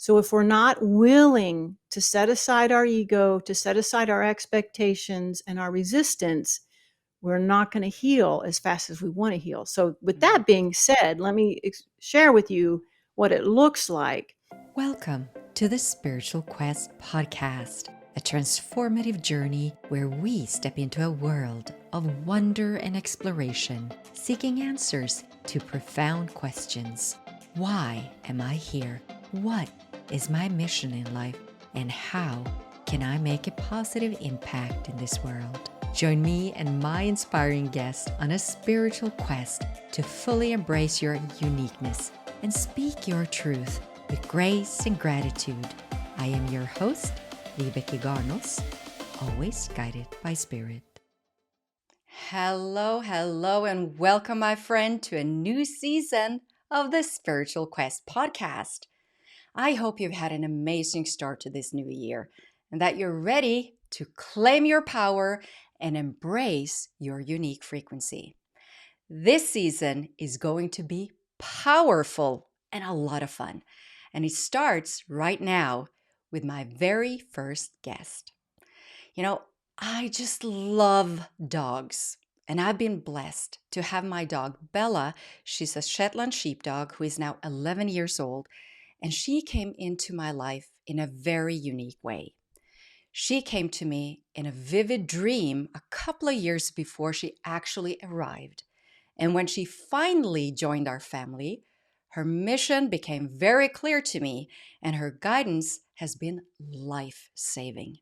So if we're not willing to set aside our ego, to set aside our expectations and our resistance, we're not going to heal as fast as we want to heal. So with that being said, let me share with you what it looks like. Welcome to the Spiritual Quest podcast, a transformative journey where we step into a world of wonder and exploration, seeking answers to profound questions. Why am I here? What is my mission in life? And how can I make a positive impact in this world? Join me and my inspiring guests on a spiritual quest to fully embrace your uniqueness and speak your truth with grace and gratitude. I am your host, Leigh always guided by spirit. Hello, and welcome, my friend, to a new season of the Spiritual Quest podcast. I hope you've had an amazing start to this new year and that you're ready to claim your power and embrace your unique frequency. This season is going to be powerful and a lot of fun. And it starts right now with my very first guest. I just love dogs. And I've been blessed to have my dog, Bella. She's a Shetland sheepdog who is now 11 years old. And she came into my life in a very unique way. She came to me in a vivid dream a couple of years before she actually arrived. And when she finally joined our family, her mission became very clear to me, and her guidance has been life-saving.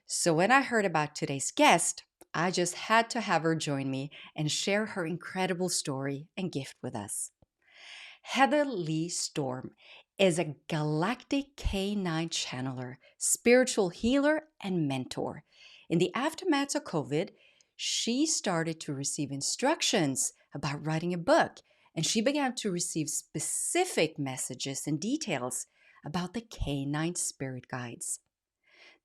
So when I heard about today's guest, I just had to have her join me and share her incredible story and gift with us. Leigh Strom is a Galactic K9 Channeler, spiritual healer, and mentor. In the aftermath of COVID, she started to receive instructions about writing a book, and she began to receive specific messages and details about the Canine spirit guides.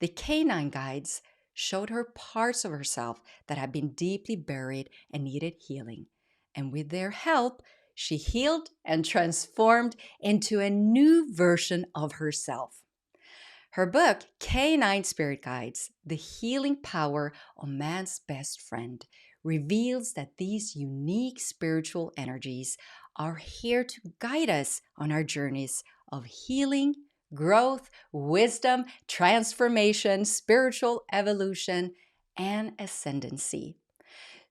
The Canine guides showed her parts of herself that had been deeply buried and needed healing. And with their help, she healed and transformed into a new version of herself. Her book, Canine Spirit Guides, The Healing Power of Man's Best Friend, reveals that these unique spiritual energies are here to guide us on our journeys of healing, growth, wisdom, transformation, spiritual evolution, and ascendancy.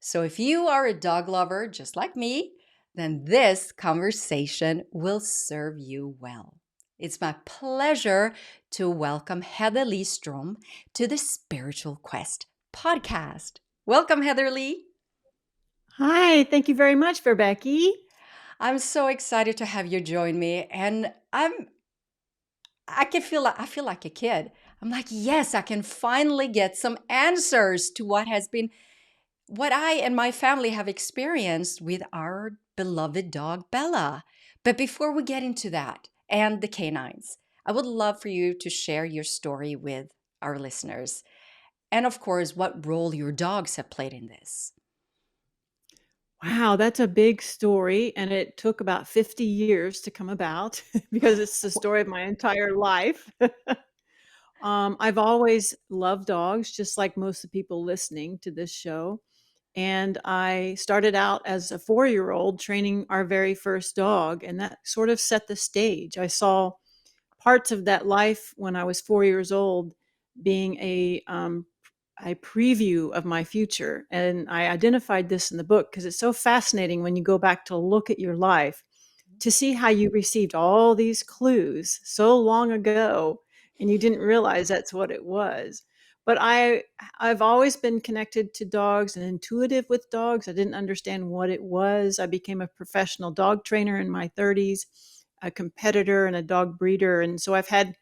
So if you are a dog lover just like me, then this conversation will serve you well. It's my pleasure to welcome Leigh Strom to the Spiritual Quest podcast. Welcome, Leigh. Hi, thank you very much, Becky. I'm so excited to have you join me, and I feel like a kid. I'm like, yes, I can finally get some answers to what I and my family have experienced with our beloved dog, Bella. But before we get into that and the canines, I would love for you to share your story with our listeners. And of course, what role your dogs have played in this. Wow, that's a big story, and it took about 50 years to come about because it's the story of my entire life. I've always loved dogs, just like most of the people listening to this show. And I started out as a 4-year-old training our very first dog, and that sort of set the stage. I saw parts of that life when I was 4 years old being a preview of my future. And I identified this in the book because it's so fascinating when you go back to look at your life to see how you received all these clues so long ago and you didn't realize that's what it was. But I've always been connected to dogs and intuitive with dogs. I didn't understand what it was. I became a professional dog trainer in my 30s, a competitor and a dog breeder. And so I've had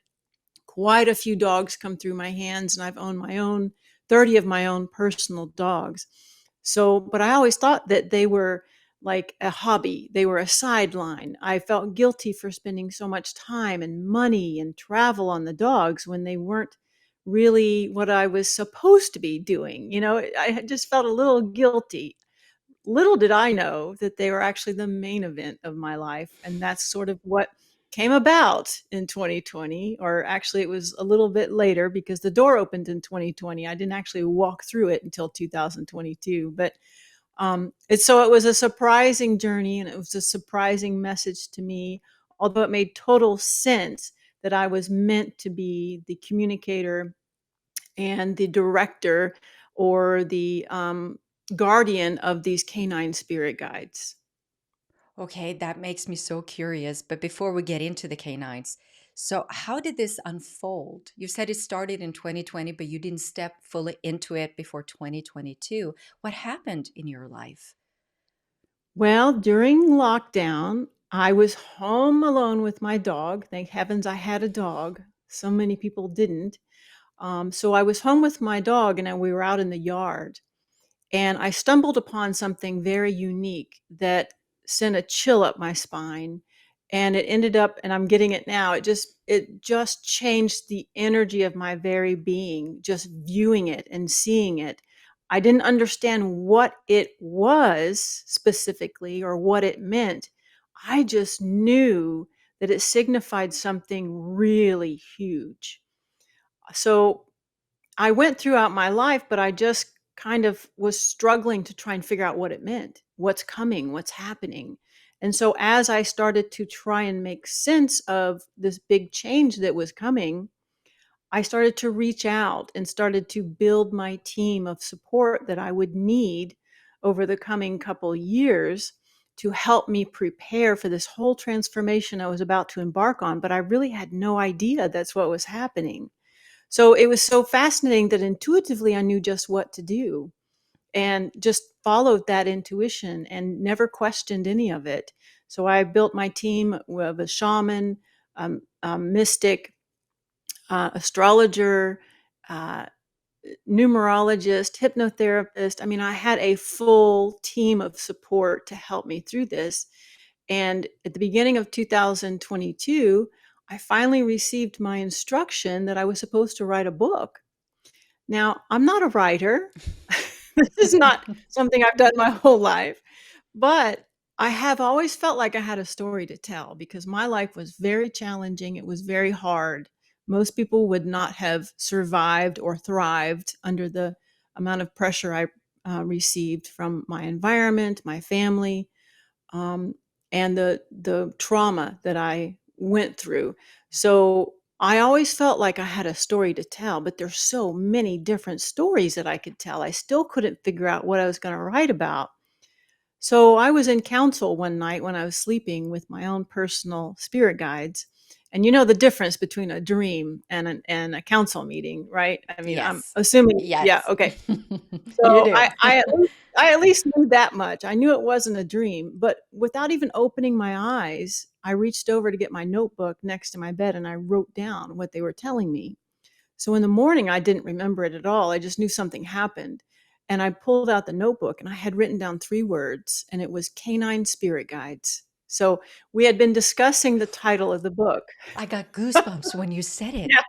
quite a few dogs come through my hands, and I've owned my own 30 of my own personal dogs. So, but I always thought that they were like a hobby. They were a sideline. I felt guilty for spending so much time and money and travel on the dogs when they weren't really what I was supposed to be doing. I just felt a little guilty. Little did I know that they were actually the main event of my life. And that's sort of what came about in 2020, or actually it was a little bit later because the door opened in 2020. I didn't actually walk through it until 2022, but it was a surprising journey, and it was a surprising message to me, although it made total sense that I was meant to be the communicator and the director or the guardian of these canine spirit guides. Okay, that makes me so curious. But before we get into the canines, so how did this unfold? You said it started in 2020, but you didn't step fully into it before 2022. What happened in your life? Well, during lockdown, I was home alone with my dog. Thank heavens I had a dog. So many people didn't. So I was home with my dog, and we were out in the yard. And I stumbled upon something very unique that sent a chill up my spine. And it ended up, and I'm getting it now, it just changed the energy of my very being, just viewing it and seeing it. I didn't understand what it was specifically or what it meant. I just knew that it signified something really huge. So I went throughout my life, but I just kind of was struggling to try and figure out what it meant, what's coming, what's happening. And so as I started to try and make sense of this big change that was coming, I started to reach out and started to build my team of support that I would need over the coming couple years to help me prepare for this whole transformation I was about to embark on. But I really had no idea that's what was happening. So it was so fascinating that intuitively I knew just what to do and just followed that intuition and never questioned any of it. So I built my team of a shaman, a mystic, astrologer, uh, numerologist, hypnotherapist. I mean, I had a full team of support to help me through this. And at the beginning of 2022, I finally received my instruction that I was supposed to write a book. Now, I'm not a writer. This is not something I've done my whole life, but I have always felt like I had a story to tell because my life was very challenging. It was very hard. Most people would not have survived or thrived under the amount of pressure I received from my environment, my family, um, and the trauma that I went through. So I always felt like I had a story to tell, but there's so many different stories that I could tell. I still couldn't figure out what I was going to write about. So I was in council one night when I was sleeping with my own personal spirit guides. And you know the difference between a dream and and a council meeting, right? I mean, I'm Yes. assuming, yeah, Yes. okay. You So do. I at least knew that much. I knew it wasn't a dream, but without even opening my eyes, I reached over to get my notebook next to my bed and I wrote down what they were telling me. So in the morning, I didn't remember it at all. I just knew something happened. And I pulled out the notebook and I had written down 3 words, and it was Canine Spirit Guides. So we had been discussing the title of the book. I got goosebumps when you said it. Yeah,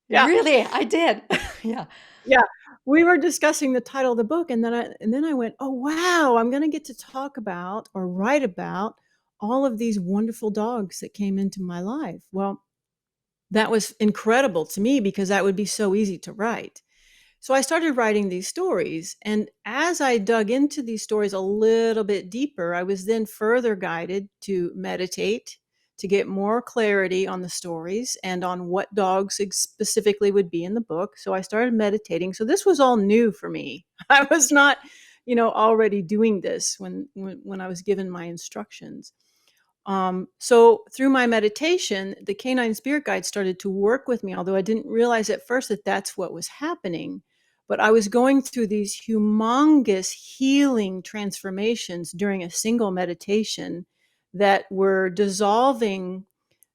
yeah. Really, I did. Yeah. Yeah, we were discussing the title of the book, and then I went, "Oh, wow, I'm gonna get to talk about or write about all of these wonderful dogs that came into my life." Well, that was incredible to me because that would be so easy to write. So I started writing these stories. And as I dug into these stories a little bit deeper, I was then further guided to meditate to get more clarity on the stories and on what dogs specifically would be in the book. So I started meditating. So this was all new for me. I was not, already doing this when I was given my instructions. So through my meditation, the canine spirit guide started to work with me, although I didn't realize at first that that's what was happening. But I was going through these humongous healing transformations during a single meditation that were dissolving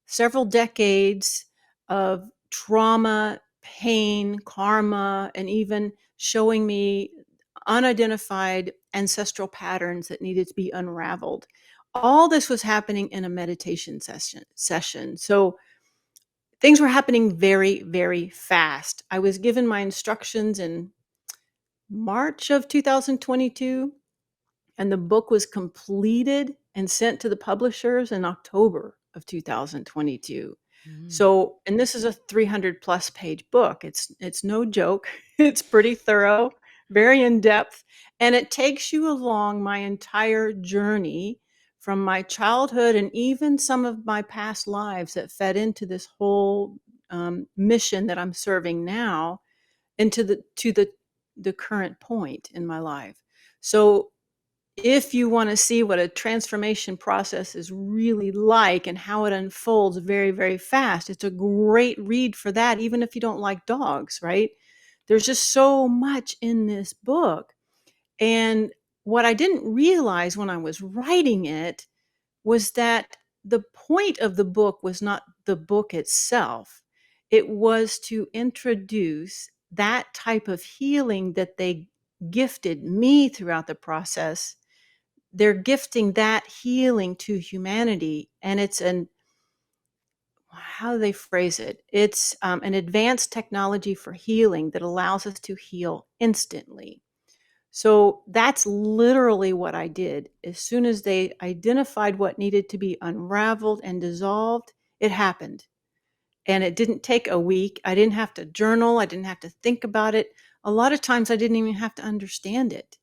several decades of trauma, pain, karma, and even showing me unidentified ancestral patterns that needed to be unraveled. All this was happening in a meditation session. So things were happening very, very fast. I was given my instructions in March of 2022, and the book was completed and sent to the publishers in October. of 2022. Mm. So, and this is a 300 plus page book. It's no joke. It's pretty thorough, very in depth, and it takes you along my entire journey from my childhood and even some of my past lives that fed into this whole mission that I'm serving now into the current point in my life. So if you want to see what a transformation process is really like and how it unfolds very, very fast, it's a great read for that, even if you don't like dogs, right? There's just so much in this book. And what I didn't realize when I was writing it was that the point of the book was not the book itself. It was to introduce that type of healing that they gifted me throughout the process. They're gifting that healing to humanity, and it's an how do they phrase it? It's an advanced technology for healing that allows us to heal instantly. So that's literally what I did. As soon as they identified what needed to be unraveled and dissolved, it happened. And it didn't take a week. I didn't have to journal. I didn't have to think about it. A lot of times I didn't even have to understand it.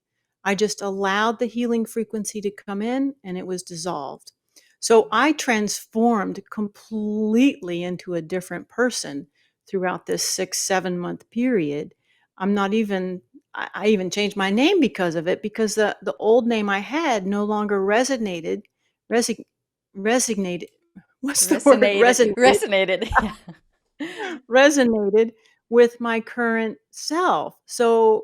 I just allowed the healing frequency to come in and it was dissolved. So I transformed completely into a different person throughout this 6, 7 month period. I'm not even, I even changed my name because of it, because the old name I had no longer resig, resignated. What's the word? Resonated Resonated. Yeah. resonated with my current self. So,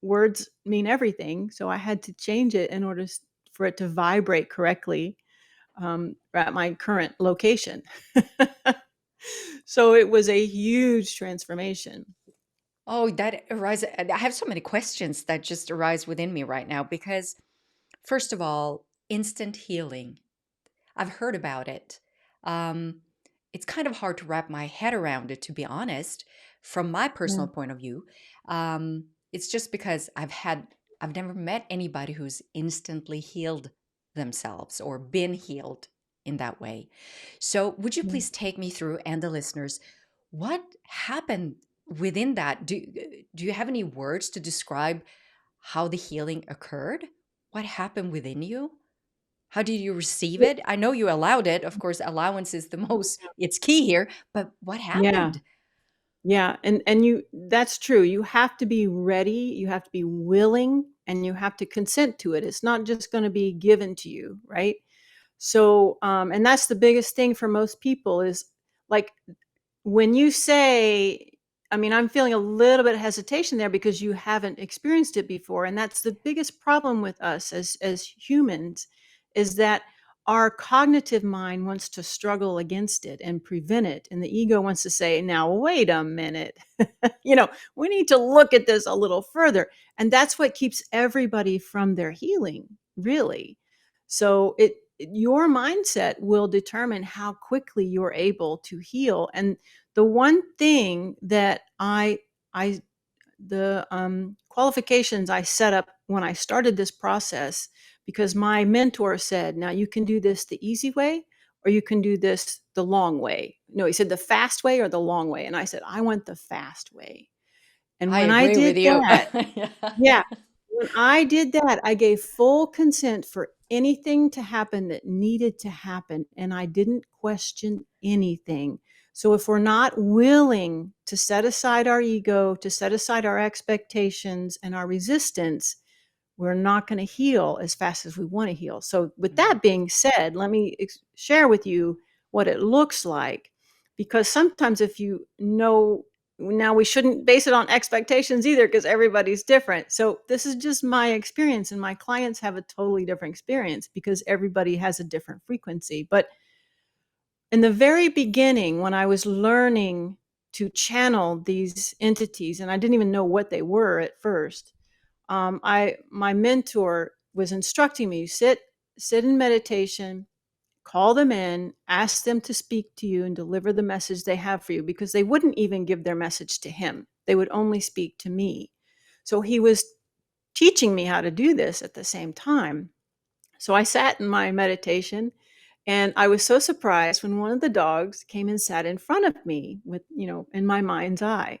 words mean everything. So I had to change it in order for it to vibrate correctly at my current location. So it was a huge transformation. Oh, that arises. I have so many questions that just arise within me right now because, first of all, instant healing. I've heard about it. Um, it's kind of hard to wrap my head around it, to be honest, from my Yeah. personal point of view. It's just because I've never met anybody who's instantly healed themselves or been healed in that way. So, would you Yeah. please take me through, and the listeners, what happened within that? Do you have any words to describe how the healing occurred? What happened within you? How did you receive it? I know you allowed it. Of course, allowance is the most, it's key here, but what Yeah. happened? Yeah. And that's true. You have to be ready, you have to be willing, and you have to consent to it. It's not just going to be given to you, right? So, and that's the biggest thing for most people is like when you say, I mean, I'm feeling a little bit of hesitation there because you haven't experienced it before. And that's the biggest problem with us as humans is that our cognitive mind wants to struggle against it and prevent it. And the ego wants to say, now, wait a minute, we need to look at this a little further. And that's what keeps everybody from their healing, really. So your mindset will determine how quickly you're able to heal. And the one thing that I the qualifications I set up when I started this process, because my mentor said, now you can do this the easy way or you can do this the long way. No, he said the fast way or the long way. And I said, I want the fast way. And I when I agree with did you. that, Yeah. yeah. When I did that, I gave full consent for anything to happen that needed to happen, and I didn't question anything. So if we're not willing to set aside our ego, to set aside our expectations and our resistance, we're not going to heal as fast as we want to heal. So, with Mm. that being said, let me share with you what it looks like. Because sometimes, if you know, now we shouldn't base it on expectations either, because everybody's different. So, this is just my experience, and my clients have a totally different experience because everybody has a different frequency. But in the very beginning, when I was learning to channel these entities, and I didn't even know what they were at first, I my mentor was instructing me, sit in meditation, call them in, ask them to speak to you and deliver the message they have for you, because they wouldn't even give their message to him. They would only speak to me. So he was teaching me how to do this at the same time. So I sat in my meditation And I was so surprised when one of the dogs came and sat in front of me with, in my mind's eye.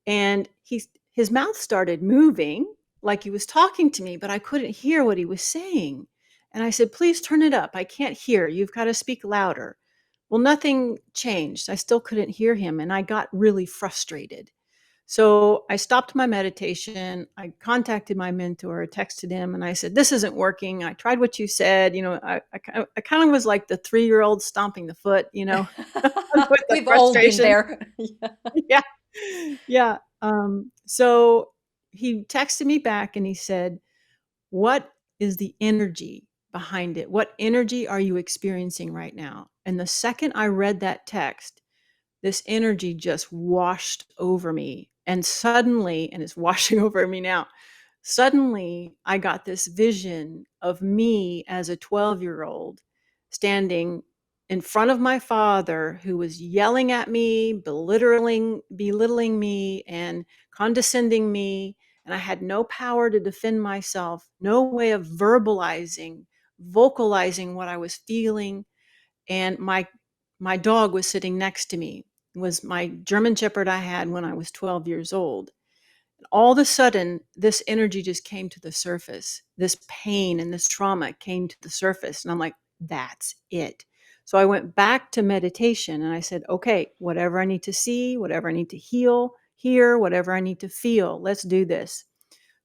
And his mouth started moving like he was talking to me, but I couldn't hear what he was saying. And I said, "Please turn it up. I can't hear. You've got to speak louder." Well, nothing changed. I still couldn't hear him, and I got really frustrated. So I stopped my meditation. I contacted my mentor, texted him, and I said, "This isn't working. I tried what you said." I kind of was like the 3-year-old stomping the foot, with the We've all been frustration. there. Yeah. Yeah. Yeah. So he texted me back and he said, "What is the energy behind it? What energy are you experiencing right now?" And the second I read that text, this energy just washed over me. And suddenly, and it's washing over me now, suddenly I got this vision of me as a 12-year-old standing in front of my father who was yelling at me, belittling me, and condescending me. And I had no power to defend myself, no way of vocalizing what I was feeling. And my dog was sitting next to me. It was my German Shepherd I had when I was 12 years old. All of a sudden, this energy just came to the surface. This pain and this trauma came to the surface. And I'm like, that's it. So I went back to meditation and I said, okay, whatever I need to see, whatever I need to hear, whatever I need to feel, let's do this.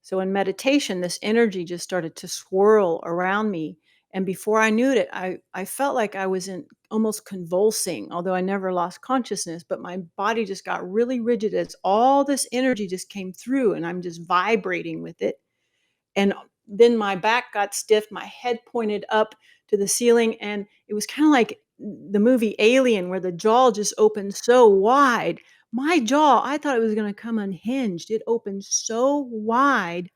So in meditation, this energy just started to swirl around me. And before I knew it, I felt like I was in almost convulsing, although I never lost consciousness, but my body just got really rigid as all this energy just came through and I'm just vibrating with it. And then my back got stiff, my head pointed up to the ceiling, and it was kind of like the movie Alien where the jaw just opened so wide. My jaw, I thought it was going to come unhinged. It opened so wide.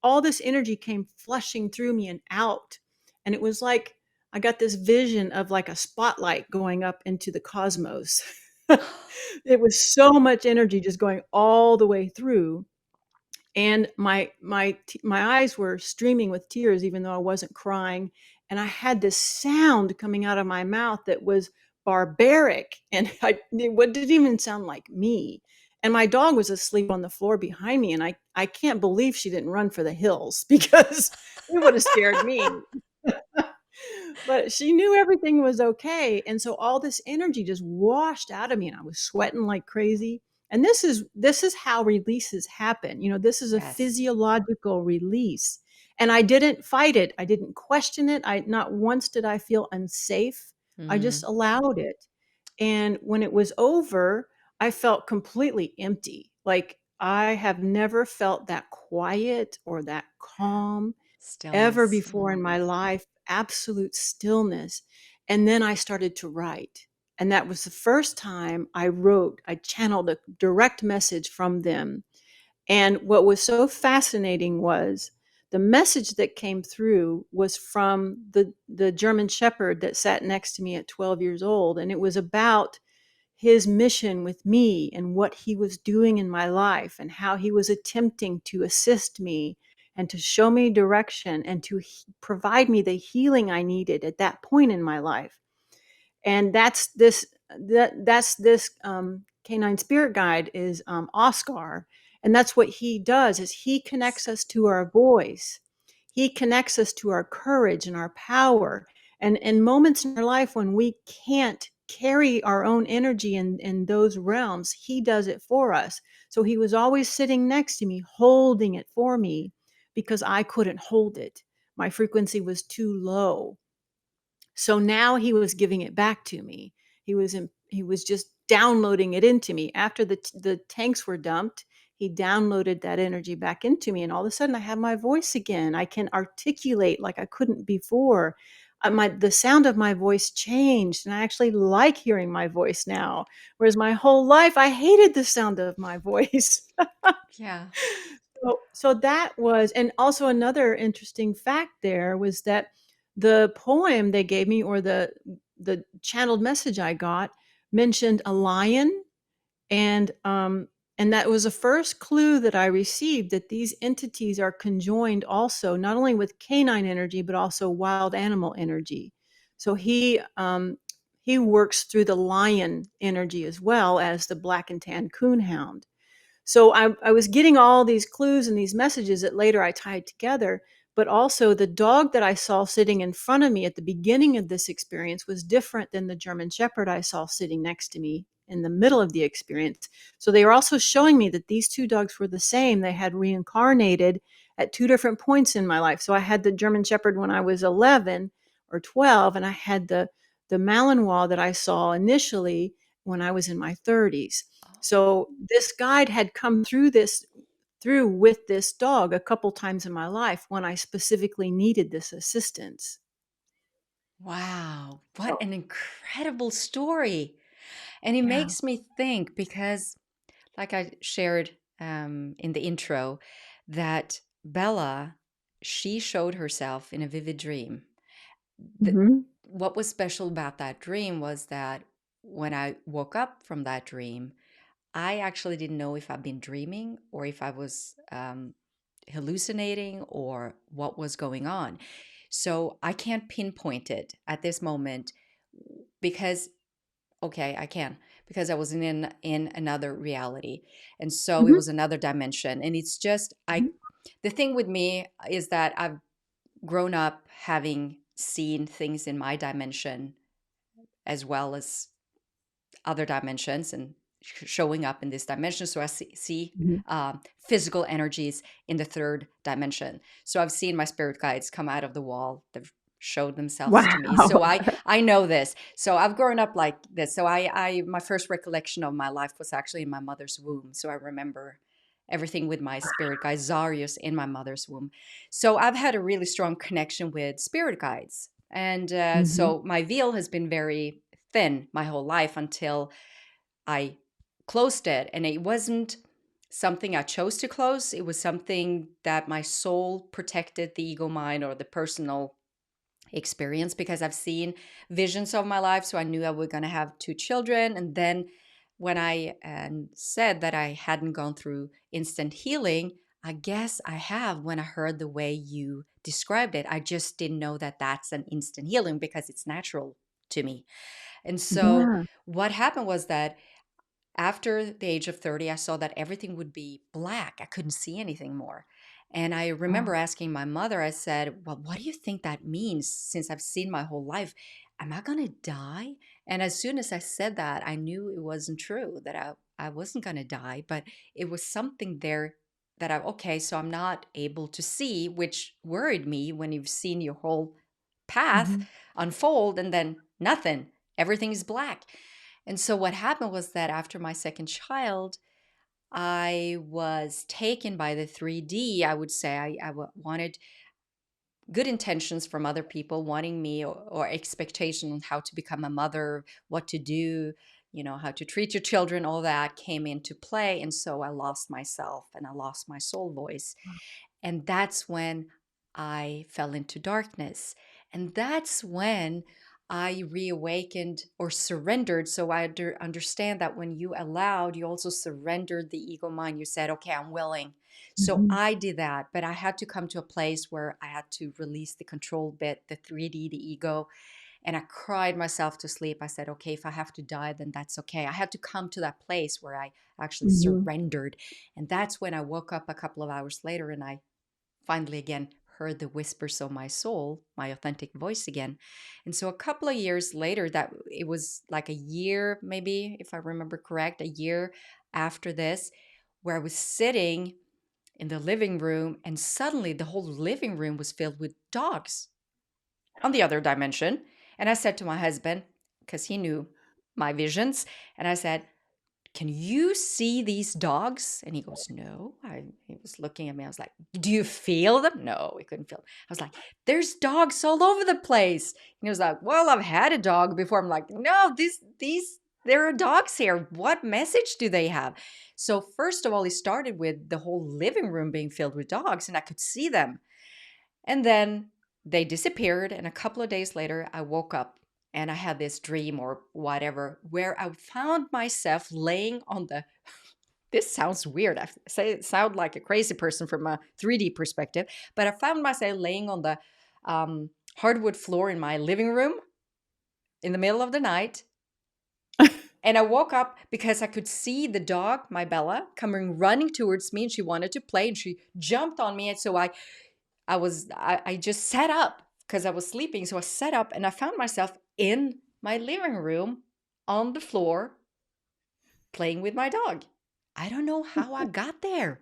All this energy came flushing through me and out. And it was like I got this vision of like a spotlight going up into the cosmos. It was so much energy just going all the way through, and my eyes were streaming with tears even though I wasn't crying, and I had this sound coming out of my mouth that was barbaric, and it didn't even sound like me. And my dog was asleep on the floor behind me, and I can't believe she didn't run for the hills because it would have scared me. But she knew everything was okay, and so all this energy just washed out of me, and I was sweating like crazy. And this is how releases happen. This is a Yes. physiological release. And I didn't fight it. I didn't question it. I Not once did I feel unsafe. I just Mm, allowed it. And when it was over, I felt completely empty. Like I have never felt that quiet or that calm ever stillness. before in my life, absolute stillness. And then I started to write. And that was the first time I wrote. I channeled a direct message from them. And what was so fascinating was the message that came through was from the German Shepherd that sat next to me at 12 years old. And it was about his mission with me and what he was doing in my life and how he was attempting to assist me and to show me direction and to provide me the healing I needed at that point in my life. And that's this canine spirit guide is Oscar, and that's what he does is he connects us to our voice. He connects us to our courage and our power. And in moments in our life when we can't carry our own energy in those realms, he does it for us. So he was always sitting next to me, holding it for me because I couldn't hold it. My frequency was too low. So now he was giving it back to me. He was just downloading it into me. After the tanks were dumped, he downloaded that energy back into me, and all of a sudden I have my voice again. I can articulate like I couldn't before. The sound of my voice changed, and I actually like hearing my voice now. Whereas my whole life I hated the sound of my voice. Yeah. So that was, and also another interesting fact there was that the poem they gave me, or the channeled message I got, mentioned a lion, and and that was the first clue that I received that these entities are conjoined also not only with canine energy but also wild animal energy. So he works through the lion energy as well as the black and tan coonhound. So I was getting all these clues and these messages that later I tied together. But also, the dog that I saw sitting in front of me at the beginning of this experience was different than the German Shepherd I saw sitting next to me in the middle of the experience. So they were also showing me that these two dogs were the same. They had reincarnated at two different points in my life. So I had the German Shepherd when I was 11 or 12, and I had the Malinois that I saw initially when I was in my 30s. So this guide had come through with this dog a couple times in my life when I specifically needed this assistance. Wow, what So, an incredible story. And it yeah. makes me think because, like I shared in the intro, that Bella, she showed herself in a vivid dream. The, Mhm. what was special about that dream was that when I woke up from that dream, I actually didn't know if I'd been dreaming or if I was hallucinating or what was going on. So I can't pinpoint it at this moment because okay, I can because I was in another reality. And so it Mhm. was another dimension. And it's just I Mhm. the thing with me is that I've grown up having seen things in my dimension as well as other dimensions and showing up in this dimension. So I see Mhm. physical energies in the third dimension. So I've seen my spirit guides come out of the wall. They've showed themselves Wow. to me. So I know this. So I've grown up like this. So I my first recollection of my life was actually in my mother's womb. So I remember everything with my spirit guide Zarius in my mother's womb. So I've had a really strong connection with spirit guides. And Mhm. so my veil has been very thin my whole life until I closed it. And it wasn't something I chose to close, it was something that my soul protected the ego mind or the personal experience because I've seen visions of my life. So I knew I was going to have two children. And then when I said that I hadn't gone through instant healing, I guess I have when I heard the way you described it. I just didn't know that that's an instant healing because it's natural to me. And so Yeah. what happened was that after the age of 30, I saw that everything would be black. I couldn't see anything more. And I Oh. remember asking my mother, I said, well, what do you think that means since I've seen my whole life? Am I going to die? And as soon as I said that, I knew it wasn't true, that I wasn't going to die, but it was something there that okay, so I'm not able to see, which worried me when you've seen your whole path Mhm. unfold and then nothing, everything is black. And so what happened was that after my second child, I was taken by the 3D. I would say wanted good intentions from other people, wanting me or expectation on how to become a mother, what to do, how to treat your children, all that came into play. And so I lost myself and I lost my soul voice. And that's when I fell into darkness. And that's when I reawakened or surrendered. So I understand that when you allowed, you also surrendered the ego mind. You said, okay, I'm willing. So Mhm. I did that, but I had to come to a place where I had to release the control bit, the 3D, the ego. And I cried myself to sleep. I said, okay, if I have to die, then that's okay. I had to come to that place where I actually Mhm. surrendered. And that's when I woke up a couple of hours later and I finally again heard the whispers of my soul, my authentic voice again. And so a couple of years later, that it was like a year, maybe, if I remember correct, a year after this, where I was sitting in the living room and suddenly the whole living room was filled with dogs on the other dimension. And I said to my husband, because he knew my visions, and I said, can you see these dogs? And he goes, no. He was looking at me. I was like, do you feel them? No, we couldn't feel them. I was like, there's dogs all over the place. And he was like, well, I've had a dog before. I'm like, no, there are dogs here. What message do they have? So first of all, he started with the whole living room being filled with dogs and I could see them. And then they disappeared. And a couple of days later, I woke up and I had this dream or whatever where I found myself laying on the this sounds weird. I say it sound like a crazy person from a 3D perspective, but I found myself laying on the hardwood floor in my living room in the middle of the night. And I woke up because I could see the dog, my Bella, coming running towards me, and she wanted to play, and she jumped on me. And so I just sat up because I was sleeping. So I sat up and I found myself in my living room on the floor playing with my dog. I don't know how I got there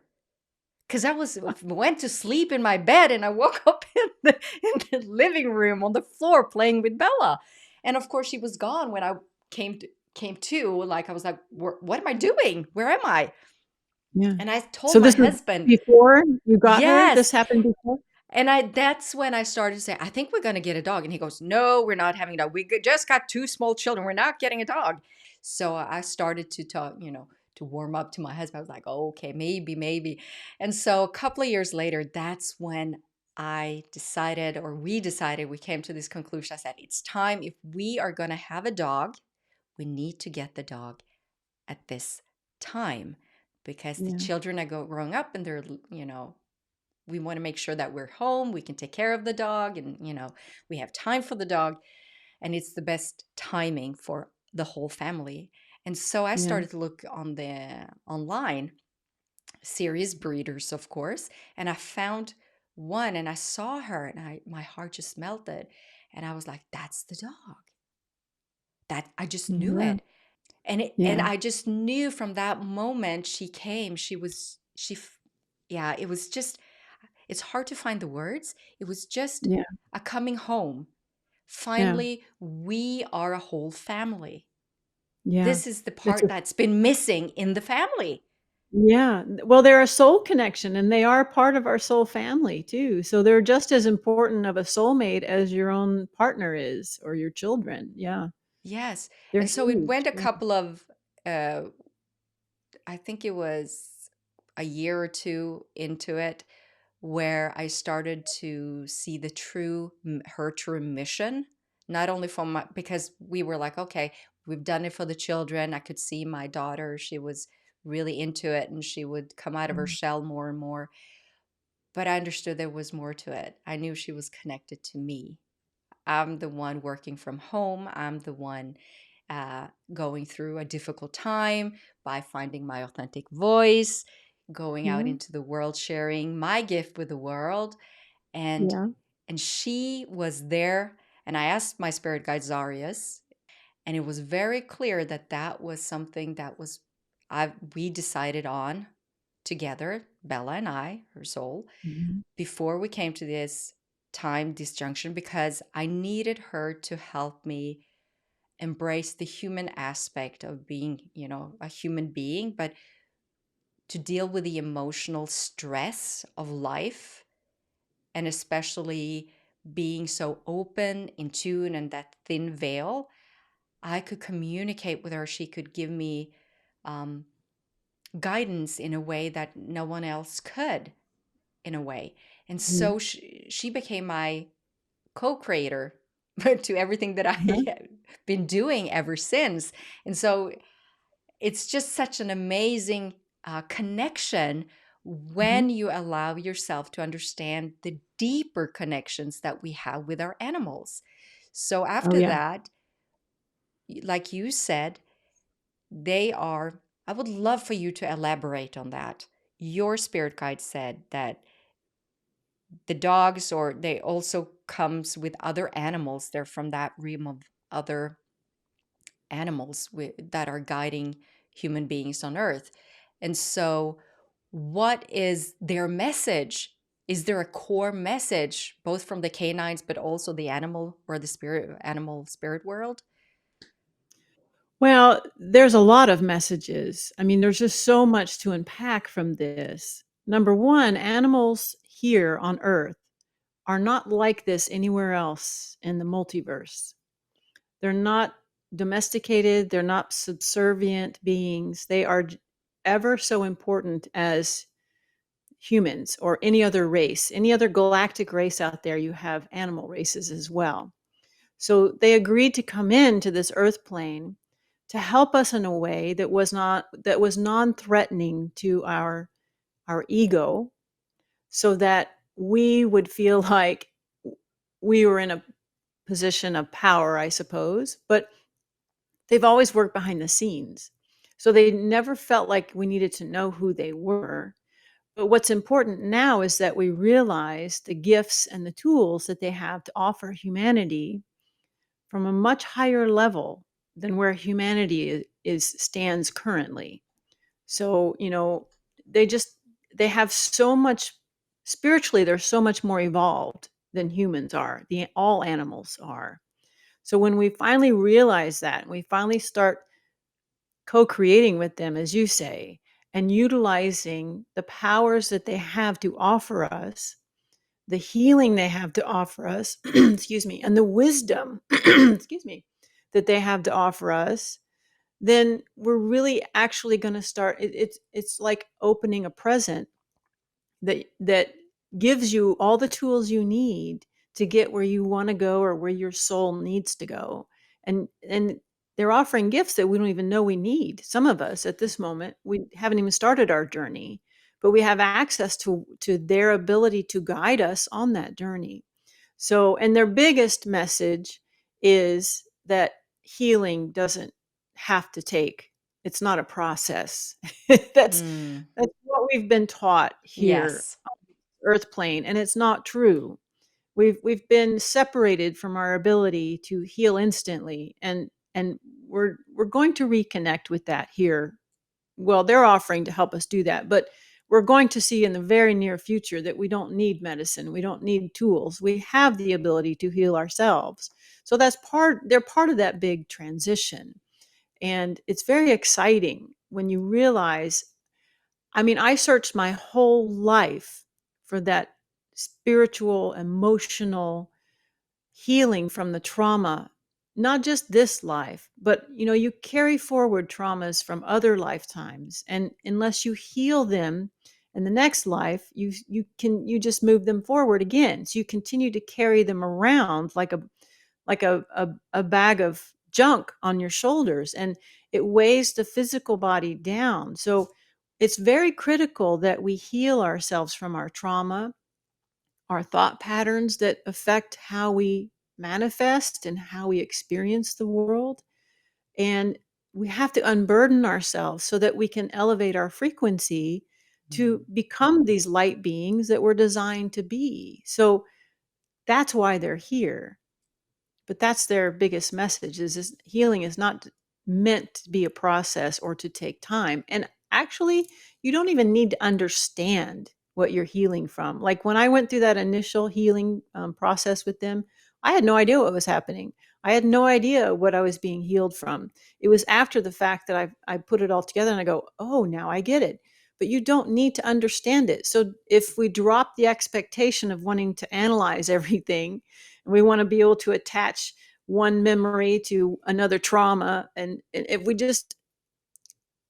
because I was went to sleep in my bed and I woke up in the living room on the floor playing with Bella. And of course she was gone when I came to came to. Like I was like, what am I doing? Where am I? Yeah. And I told So my this was husband, before you got her? This yes. happened before? And that's when I started to say, I think we're going to get a dog. And he goes, no, we're not having a dog. We just got two small children. We're not getting a dog. So I started to talk, to warm up to my husband. I was like, oh, okay, maybe, maybe. And so a couple of years later, that's when I decided, or we decided, we came to this conclusion. I said, it's time. If we are going to have a dog, we need to get the dog at this time because the Yeah. children are growing up and they're, we want to make sure that we're home, we can take care of the dog, and we have time for the dog, and it's the best timing for the whole family. And so I Yeah. started to look on the online, serious breeders, of course, and I found one, and I saw her, and my heart just melted, and I was like, that's the dog. That I just knew Yeah. it. And Yeah. I just knew from that moment she came, yeah, it was just, it's hard to find the words. It was just Yeah. a coming home. Yeah. Finally, we are a whole family. Yeah. This is the It's part a that's been missing in the family. Yeah. Well, they're a soul connection, and they are part of our soul family too. So they're just as important of a soulmate as your own partner is or your children. Yeah. Yes. They're And so it huge. went a Yeah. couple of, uh, I think it was a year or two into it, where I started to see the her true mission, not only from because we were like, okay, we've done it for the children. I could see my daughter, she was really into it and she would come out of her Mm. shell more and more. But I understood there was more to it. I knew she was connected to me. I'm the one working from home. I'm the one going through a difficult time by finding my authentic voice, going out Yeah. into the world, sharing my gift with the world. And Yeah. and she was there. And I asked my spirit guide Zarius, and it was very clear that that was something that was we decided on together, Bella and I, her soul, Mhm. before we came to this time disjunction, because I needed her to help me embrace the human aspect of being, a human being, but to deal with the emotional stress of life, and especially being so open, in tune, and that thin veil. I could communicate with her. She could give me um, guidance in a way that no one else could, in a way. And Yeah. so she became my co-creator to everything that I Uh-huh. have been doing ever since. And so it's just such an amazing connection Mhm. when you allow yourself to understand the deeper connections that we have with our animals. So Oh, after yeah. that, like you said, they are, I would love for you to elaborate on that. Your spirit guide said that the dogs, or they also comes with other animals, they're from that realm of other animals that are guiding human beings on earth. And so what is their message? Is there a core message both from the canines but also the animal, or the animal spirit world? Well, there's a lot of messages. I mean, there's just so much to unpack from this. Number one, animals here on Earth are not like this anywhere else in the multiverse. They're not domesticated, they're not subservient beings. They are ever so important as humans or any other race. Any other galactic race out there, you have animal races as well. So they agreed to come into this earth plane to help us in a way that was non-threatening to our ego, so that we would feel like we were in a position of power, I suppose, but they've always worked behind the scenes. So they never felt like we needed to know who they were. But what's important now is that we realize the gifts and the tools that they have to offer humanity from a much higher level than where humanity is stands currently. So, they just they have so much spiritually, they're so much more evolved than humans are. The all animals are. So when we finally realize that, we finally start co-creating with them, as you say, and utilizing the powers that they have to offer us, the healing they have to offer us, excuse me, and the wisdom, excuse me, that they have to offer us, then we're really actually going to start. It's like opening a present that gives you all the tools you need to get where you want to go or where your soul needs to go. And they're offering gifts that we don't even know we need. Some of us at this moment, we haven't even started our journey, but we have access to their ability to guide us on that journey. So, and their biggest message is that healing doesn't have to take, it's not a process. that's Mm, that's what we've been taught here yes. on the earth plane, and it's not true. We've been separated from our ability to heal instantly, and we're going to reconnect with that here. Well, they're offering to help us do that, but we're going to see in the very near future that we don't need medicine, we don't need tools, we have the ability to heal ourselves. So they're part of that big transition, and it's very exciting when you realize, I mean, I searched my whole life for that spiritual, emotional healing from the trauma, not just this life, but you carry forward traumas from other lifetimes. And unless you heal them in the next life, you just move them forward again. So you continue to carry them around like a bag of junk on your shoulders, and it weighs the physical body down. So it's very critical that we heal ourselves from our trauma, our thought patterns that affect how we manifest and how we experience the world. And we have to unburden ourselves so that we can elevate our frequency to Mm. become these light beings that we're designed to be. So that's why they're here. But that's their biggest message, is healing is not meant to be a process or to take time. And actually, you don't even need to understand what you're healing from. Like when I went through that initial healing process with them, I had no idea what was happening. I had no idea what I was being healed from. It was after the fact that I put it all together and I go, oh, now I get it. But you don't need to understand it. So if we drop the expectation of wanting to analyze everything, and we want to be able to attach one memory to another trauma, and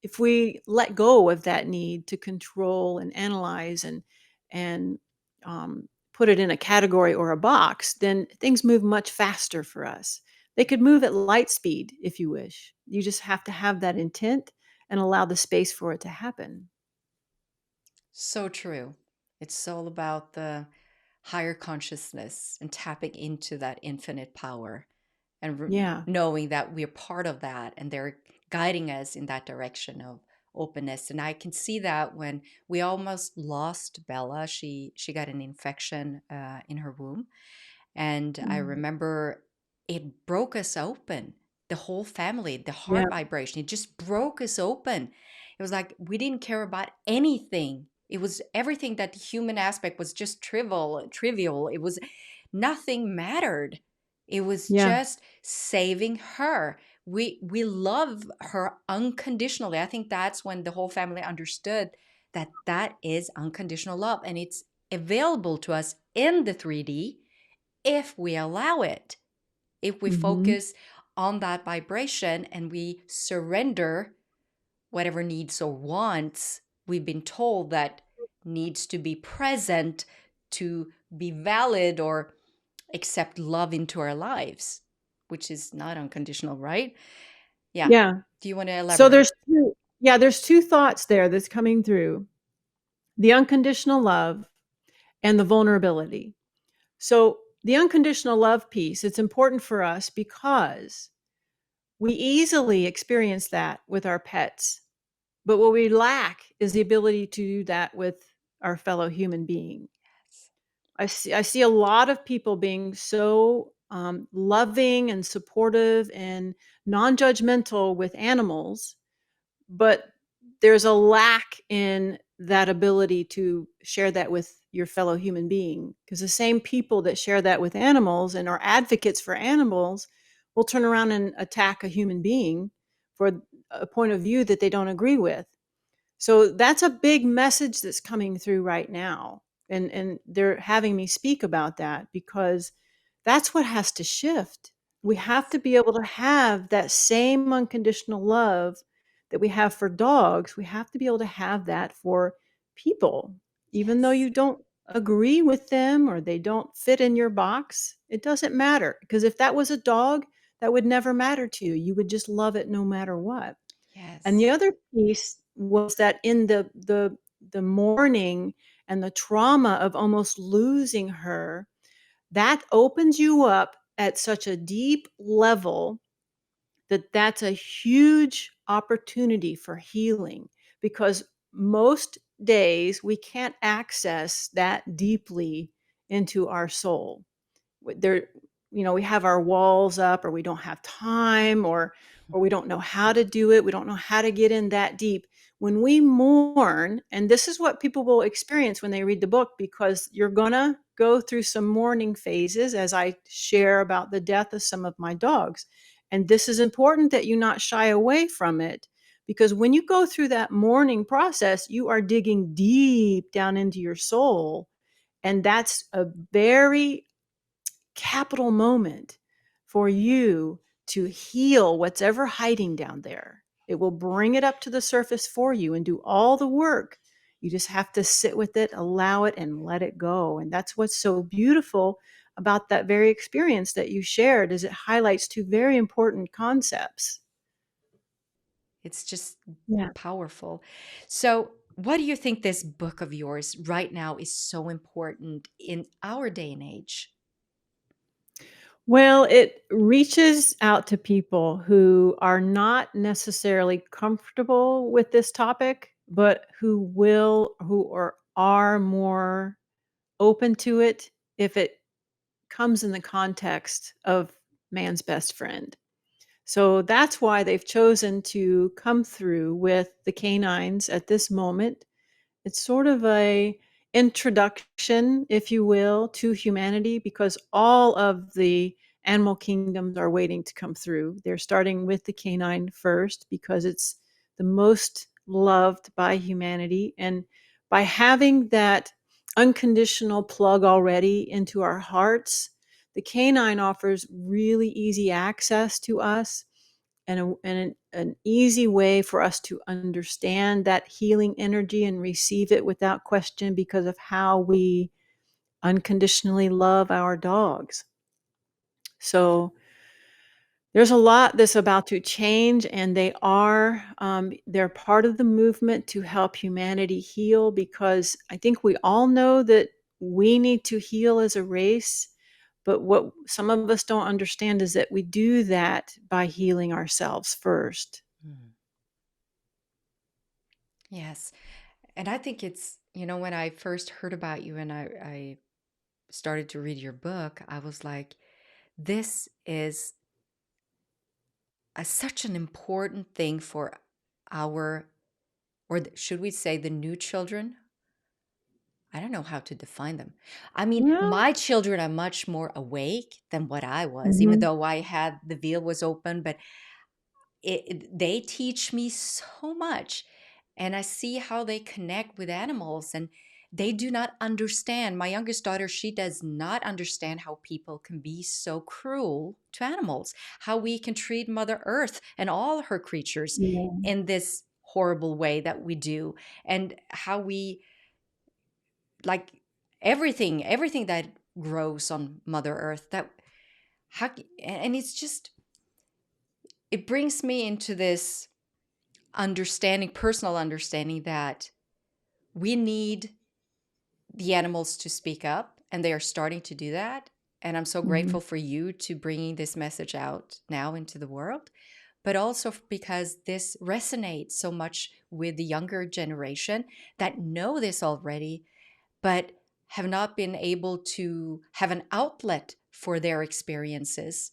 if we let go of that need to control and analyze and put it in a category or a box, then things move much faster for us. They could move at light speed if you wish. You just have to have that intent and allow the space for it to happen. So true. It's all about the higher consciousness and tapping into that infinite power and Yeah. knowing that we're part of that and they're guiding us in that direction of openness. And I can see that when we almost lost Bella. She got an infection in her womb, and I Mm. remember it broke us open, the whole family, the Yeah. heart vibration. It just broke us open. It was like we didn't care about anything. It was everything, that the human aspect was just trivial. It was nothing mattered. It was Yeah. just saving her. We love her unconditionally. I think that's when the whole family understood that that is unconditional love, and it's available to us in the 3D if we allow it, if we Hmm. focus on that vibration and we surrender whatever needs or wants we've been told that needs to be present to be valid or accept love into our lives, which is not unconditional, right? Yeah. Yeah. Do you want to So elaborate? there's two thoughts there that's coming through: the unconditional love and the vulnerability. So the unconditional love piece, it's important for us because we easily experience that with our pets. But what we lack is the ability to do that with our fellow human being. Yes. I see a lot of people being so, loving and supportive and non-judgmental with animals, but there's a lack in that ability to share that with your fellow human being. Because the same people that share that with animals and are advocates for animals will turn around and attack a human being for a point of view that they don't agree with. So that's a big message that's coming through right now. And they're having me speak about that because that's what has to shift. We have Yes. to be able to have that same unconditional love that we have for dogs. We have to be able to have that for people. Even though Yes. you don't agree with them or they don't fit in your box, it doesn't matter. Because if that was a dog, that would never matter to you. You would just love it no matter what. And the Yes. other piece was that in the mourning and the trauma of almost losing her, that opens you up at such a deep level that that's a huge opportunity for healing because most days we can't access that deeply into our soul. There, we have our walls up or we don't have time or we don't know how to do it. We don't know how to get in that deep. When we mourn, and this is what people will experience when they read the book, because you're going to go through some mourning phases as I share about the death of some of my dogs. And this is important that you not shy away from it, because when you go through that mourning process, you are digging deep down into your soul. And that's a very capital moment for you to heal what's ever hiding down there. It will bring it up to the surface for you and do all the work. You just have to sit with it, allow it, and let it go. And that's what's so beautiful about that very experience that you shared is it highlights two very important concepts. It's just Yeah. powerful. So, what do you think this book of yours right now is so important in our day and age? Well, it reaches out to people who are not necessarily comfortable with this topic, but who are more open to it if it comes in the context of man's best friend. So that's why they've chosen to come through with the canines at this moment. It's sort of a introduction, if you will, to humanity because all of the animal kingdoms are waiting to come through. They're starting with the canine first because it's the most loved by humanity. And by having that unconditional plug already into our hearts, the canine offers really easy access to us and an easy way for us to understand that healing energy and receive it without question because of how we unconditionally love our dogs. So there's a lot that's about to change, and they're part of the movement to help humanity heal because I think we all know that we need to heal as a race. But what some of us don't understand is that we do that by healing ourselves first. Mm. Yes. And I think it's, when I first heard about you and I started to read your book, I was like, this is such an important thing for our, should we say the new children? I don't know how to define them. I mean, Yeah. my children are much more awake than what I was, even Mhm. though I had the veil was open, but they teach me so much. And I see how they connect with animals and they do not understand. My youngest daughter, she does not understand how people can be so cruel to animals, how we can treat Mother Earth and all her creatures Yeah. in this horrible way that we do, and how we like everything that grows on Mother Earth, that and it's just, it brings me into this understanding, personal understanding, that we need the animals to speak up and they are starting to do that. And I'm so Mhm. grateful for you to bringing this message out now into the world, but also because this resonates so much with the younger generation that know this already, but have not been able to have an outlet for their experiences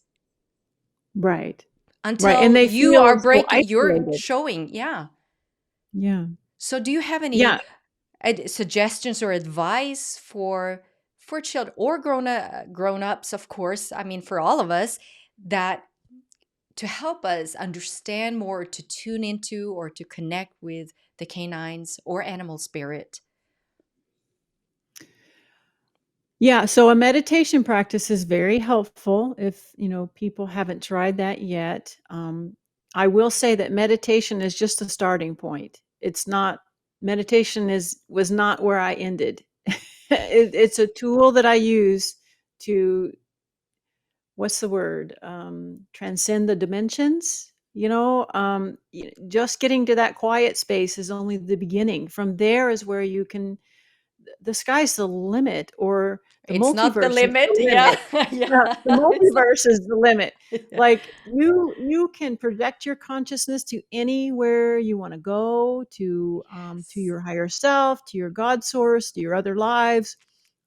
Right. Right, and until they you feel are so breaking, you're isolated. showing. Yeah. Yeah. So do you have any Yeah. suggestions or advice for children or grown-ups, of course, I mean for all of us, that to help us understand more, to tune into or to connect with the canines or animal spirit? Yeah, so a meditation practice is very helpful if, people haven't tried that yet. I will say that meditation is just a starting point. It's not meditation is was not where I ended. It's a tool that I use to what's the word? Transcend the dimensions. Just getting to that quiet space is only the beginning. From there is where you can the sky's the limit, or the It's not the multiverse is limit. the Yeah. limit. Yeah, Yeah. the It's not, multiverse is the limit. yeah. Like, you can project your consciousness to anywhere you wanna go, to Yes. your higher self, to your God source, to your other lives,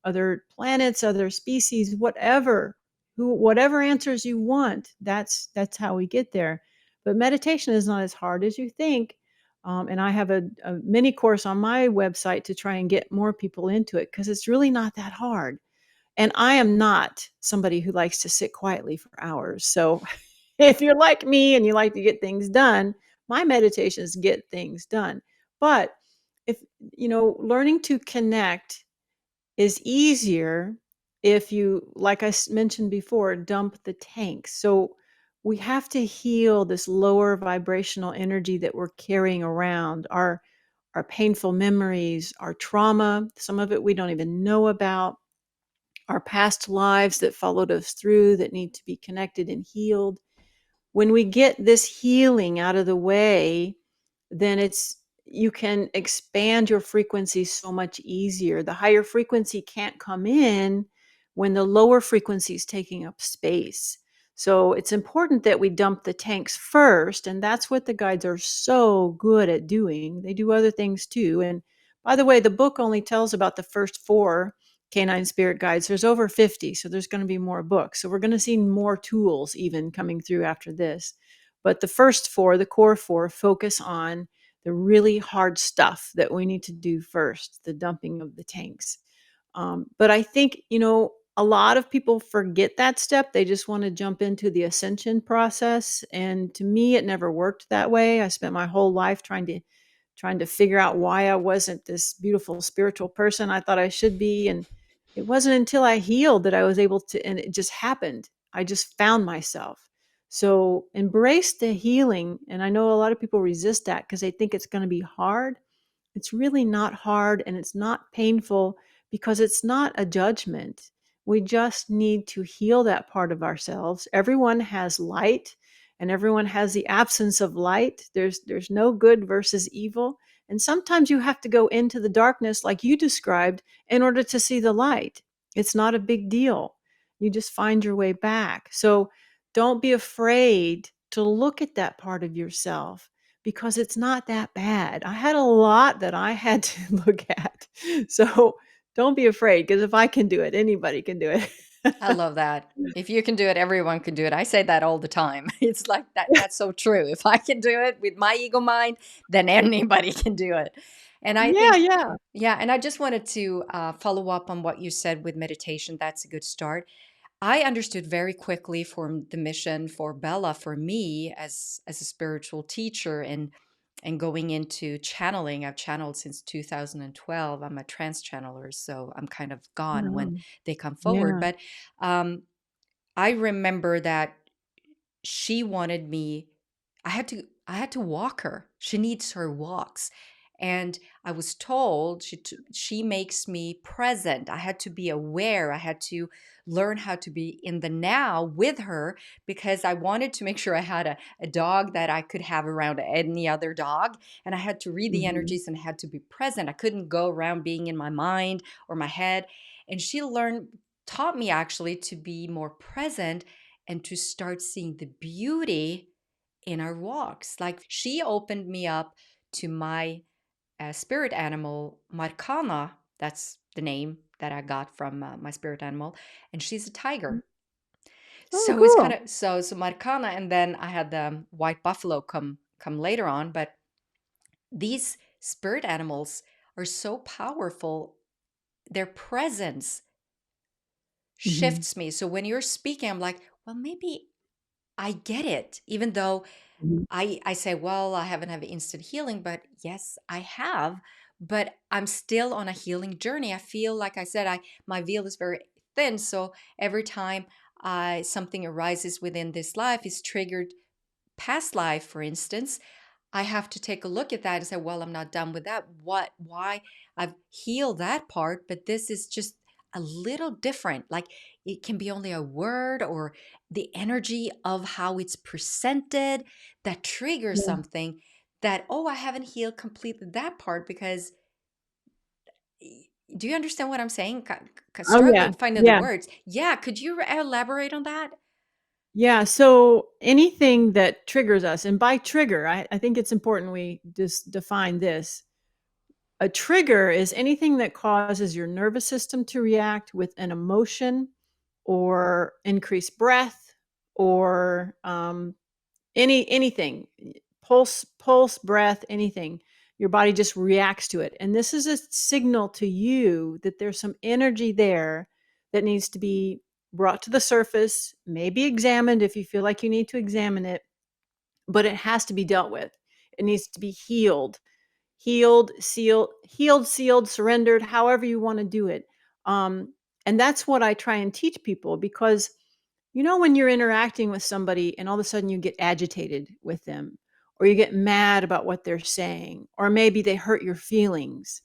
other planets, other species, whatever answers you want, that's how we get there. But meditation is not as hard as you think. And I have a mini course on my website to try and get more people into it because it's really not that hard. And I am not somebody who likes to sit quietly for hours. So if you're like me and you like to get things done, my meditations get things done. But if, learning to connect is easier if you, like mentioned before, dump the tank. So we have to heal this lower vibrational energy that we're carrying around, our painful memories, our trauma, some of it we don't even know about, our past lives that followed us through that need to be connected and healed. When we get this healing out of the way, then you can expand your frequency so much easier. The higher frequency can't come in when the lower frequency is taking up space. So it's important that we dump the tanks first, and that's what the guides are so good at doing. They do other things too. And by the way, the book only tells about the first four canine spirit guides. There's over 50, so there's going to be more books. So we're going to see more tools even coming through after this. But the first four, the core four, focus on the really hard stuff that we need to do first, the dumping of the tanks. But I think, a lot of people forget that step. They just want to jump into the ascension process. And to me, it never worked that way. I spent my whole life trying to figure out why I wasn't this beautiful spiritual person I thought I should be. And it wasn't until I healed that I was able to, and it just happened. I just found myself. So embrace the healing. And I know a lot of people resist that because they think it's going to be hard. It's really not hard and it's not painful because it's not a judgment. We just need to heal that part of ourselves. Everyone has light and everyone has the absence of light. There's no good versus evil. And sometimes you have to go into the darkness like you described in order to see the light. It's not a big deal. You just find your way back. So don't be afraid to look at that part of yourself because it's not that bad. I had a lot that I had to look at. So don't be afraid because if I can do it, anybody can do it. I love that. If you can do it, everyone can do it. I say that all the time. It's like that. That's so true. If I can do it with my ego mind, then anybody can do it. And I Yeah, think, yeah. yeah. And I just wanted to follow up on what you said with meditation. That's a good start. I understood very quickly from the mission for Bella, for me as a spiritual teacher, and going into channeling. I've channeled since 2012. I'm a trance channeler, so I'm kind of gone when Wow. they come forward. Yeah. But um, I remember that she wanted me, I had to walk her. She needs her walks. And I was told she makes me present. I had to be aware. I had to learn how to be in the now with her because I wanted to make sure I had a dog that I could have around any other dog. And I had to read the Mhm. energies and had to be present. I couldn't go around being in my mind or my head. And she learned. taught me actually to be more present and to start seeing the beauty in our walks. Like she opened me up to my spirit animal, Marcana. That's the name that I got from my spirit animal. And she's a tiger. Oh, So it's kind cool. of so Marcana, and then I had the white buffalo come later on. But these spirit animals are so powerful. Their presence Mhm. shifts me. So when you're speaking, I'm like, well, maybe I get it, even though Mhm. I say, well, I haven't had instant healing, but yes, I have. But I'm still on a healing journey. I feel like I said, I my veil is very thin. So every time something arises within this life is triggered past life, for instance, I have to take a look at that and say, well, I'm not done with that. Why? I've healed that part, but this is just a little different. Like it can be only a word or the energy of how it's presented that triggers Yeah. something that, oh, I haven't healed completely that part because do you understand what I'm saying? Oh, yeah. Struggling finding the Yeah. words. Yeah. Could you elaborate on that? Yeah, so anything that triggers us, and by trigger, I think it's important we just define this. A trigger is anything that causes your nervous system to react with an emotion or increased breath or anything, pulse, breath, anything. Your body just reacts to it. And this is a signal to you that there's some energy there that needs to be brought to the surface, maybe examined if you feel like you need to examine it, but it has to be dealt with. It needs to be healed, sealed, surrendered, however you want to do it. Um, and that's what I try and teach people because when you're interacting with somebody and all of a sudden you get agitated with them, or you get mad about what they're saying, or maybe they hurt your feelings,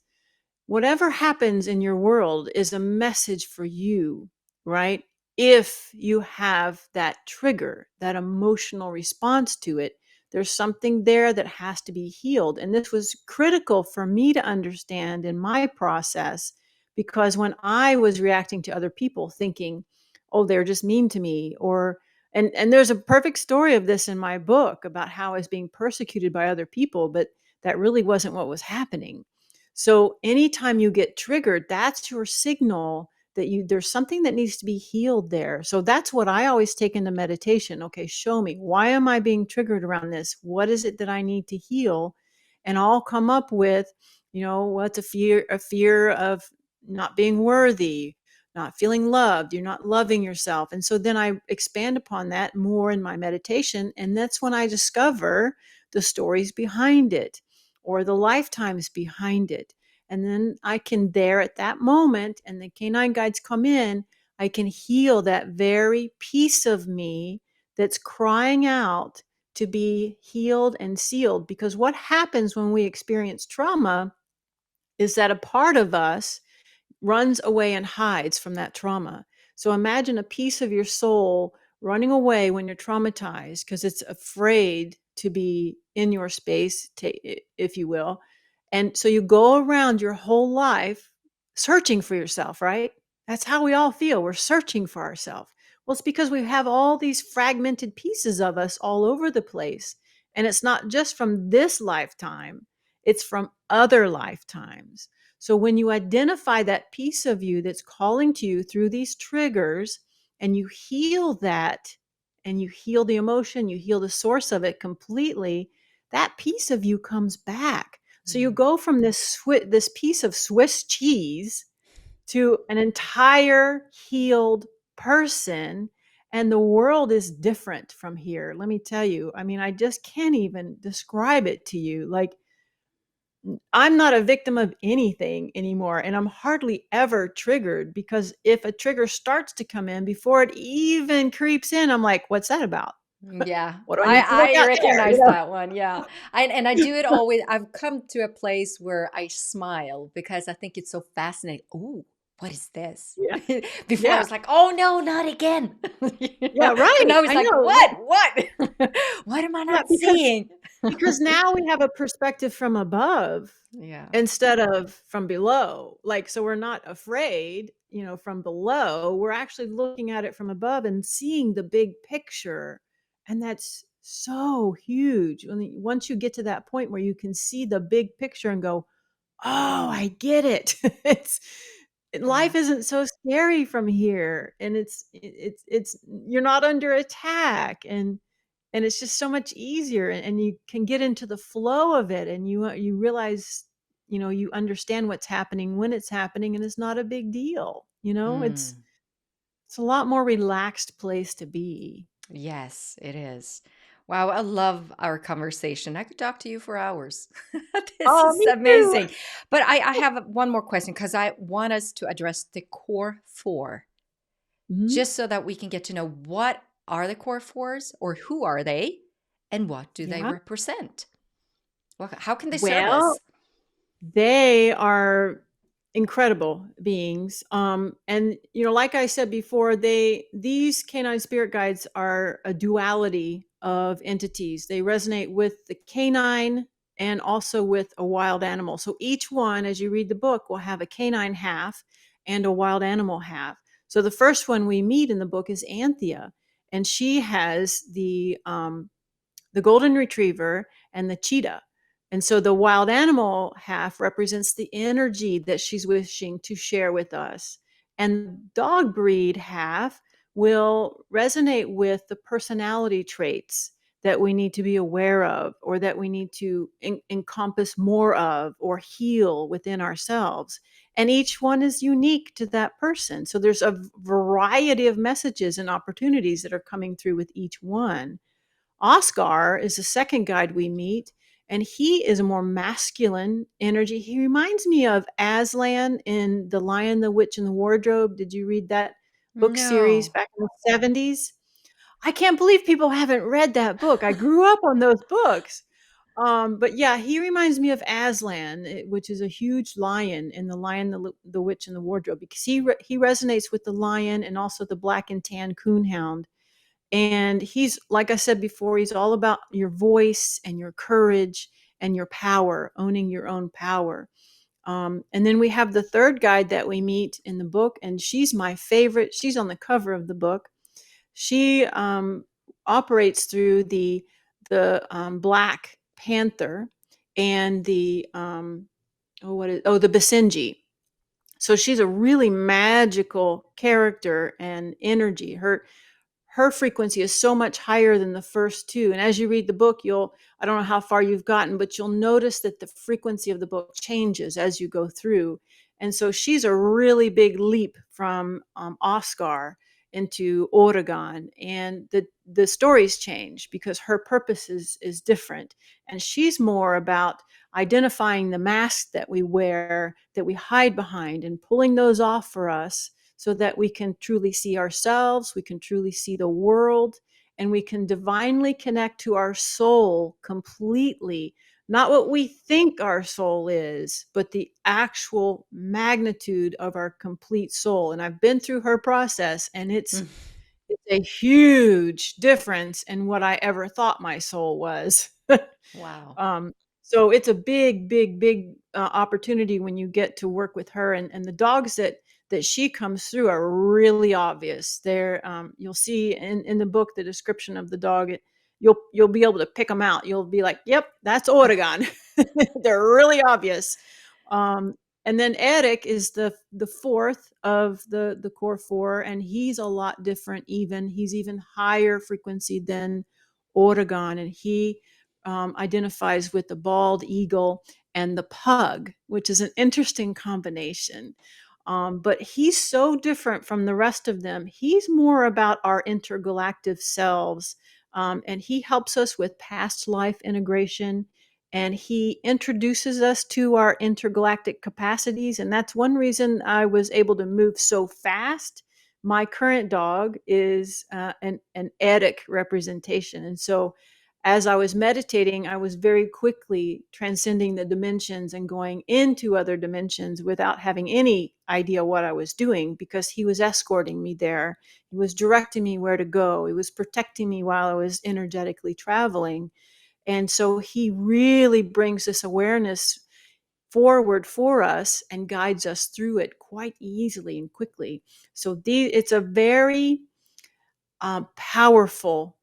whatever happens in your world is a message for you, right? If you have that trigger, that emotional response to it, there's something there that has to be healed. And this was critical for me to understand in my process because when I was reacting to other people thinking, oh, they're just mean to me, or and there's a perfect story of this in my book about how I was being persecuted by other people, but that really wasn't what was happening. So anytime you get triggered, that's your signal that there's something that needs to be healed there. So that's what I always take into meditation. Okay, show me, why am I being triggered around this? What is it that I need to heal? And I'll come up with, what's a fear of not being worthy, not feeling loved, you're not loving yourself. And so then I expand upon that more in my meditation. And that's when I discover the stories behind it or the lifetimes behind it. And then I can there at that moment, and the canine guides come in, I can heal that very piece of me that's crying out to be healed and sealed. Because what happens when we experience trauma is that a part of us runs away and hides from that trauma. So imagine a piece of your soul running away when you're traumatized because it's afraid to be in your space, if you will. And so you go around your whole life searching for yourself, right? That's how we all feel. We're searching for ourselves. Well, it's because we have all these fragmented pieces of us all over the place. And it's not just from this lifetime, it's from other lifetimes. So when you identify that piece of you that's calling to you through these triggers and you heal that and you heal the emotion, you heal the source of it completely, that piece of you comes back. So you Mm. go from this piece of Swiss cheese to an entire healed person, and the world is different from here. Let me tell you. I mean, I just can't even describe it to you. Like I'm not a victim of anything anymore, and I'm hardly ever triggered because if a trigger starts to come in before it even creeps in, I'm like, "What's that about? Yeah, What do I need to work I out there?" recognize that one. Yeah, and I do it always. I've come to a place where I smile because I think it's so fascinating. Ooh, what is this? Yeah. Before I Yeah. was like, oh no, not again. Yeah, But right. now it's I like, know. what? What am I Yeah, not seeing? because now we have a perspective from above Yeah. instead of from below. Like, so we're not afraid, from below. We're actually looking at it from above and seeing the big picture. And that's so huge. Once you get to that point where you can see the big picture and go, "Oh, Mm, I get it." It's yeah. life isn't so scary from here, and it's you're not under attack, and it's just so much easier, and you can get into the flow of it, and you realize, you understand what's happening when it's happening, and it's not a big deal, Mm. it's a lot more relaxed place to be. Yes, it is. Wow, I love our conversation. I could talk to you for hours. This Oh, is me too. amazing. But I have one more question because I want us to address the core four, Mhm. just so that we can get to know what are the core fours or who are they and what do they Yeah. represent? How can they serve Well, us? they are incredible beings. And like I said before, these canine spirit guides are a duality of entities. They resonate with the canine and also with a wild animal. So each one, as you read the book, will have a canine half and a wild animal half. So the first one we meet in the book is Anthea, and she has the golden retriever and the cheetah. And so the wild animal half represents the energy that she's wishing to share with us. And dog breed half will resonate with the personality traits that we need to be aware of, or that we need to encompass more of or heal within ourselves. And each one is unique to that person. So there's a variety of messages and opportunities that are coming through with each one. Oscar is the second guide we meet, and he is a more masculine energy. He reminds me of Aslan in The Lion, the Witch, and the Wardrobe. Did you read that book series No. back in the 70s? I can't believe people haven't read that book. I grew up on those books. But yeah, he reminds me of Aslan, which is a huge lion in The Lion, the Witch, and the Wardrobe, because he resonates with the lion and also the black and tan coonhound. And he's, like I said before, he's all about your voice and your courage and your power, owning your own power. And then we have the third guide that we meet in the book, and she's my favorite. She's on the cover of the book. She operates through the Black Panther and the Basenji. So she's a really magical character and energy. Her frequency is so much higher than the first two. And as you read the book, I don't know how far you've gotten, but you'll notice that the frequency of the book changes as you go through. And so she's a really big leap from Oscar into Oregon. And the stories change because her purpose is different. And she's more about identifying the masks that we wear, that we hide behind, and pulling those off for us so that we can truly see ourselves, we can truly see the world, and we can divinely connect to our soul completely. Not what we think our soul is, but the actual magnitude of our complete soul. And I've been through her process, and it's Mm, it's a huge difference in what I ever thought my soul was. wow. Um, so it's a big, big, big opportunity when you get to work with her, and the dogs that she comes through are really obvious. You'll see in the book the description of the dog. You'll be able to pick them out. You'll be like, "Yep, that's Oregon." They're really obvious. Um, and then Eric is the fourth of the core four, and he's a lot different. He's even higher frequency than Oregon, and he identifies with the bald eagle and the pug, which is an interesting combination. But he's so different from the rest of them. He's more about our intergalactic selves, and he helps us with past life integration. And he introduces us to our intergalactic capacities. And that's one reason I was able to move so fast. My current dog is an etic representation. And so as I was meditating, I was very quickly transcending the dimensions and going into other dimensions without having any idea what I was doing, because he was escorting me there. He was directing me where to go. He was protecting me while I was energetically traveling. And so he really brings this awareness forward for us and guides us through it quite easily and quickly. So it's a very powerful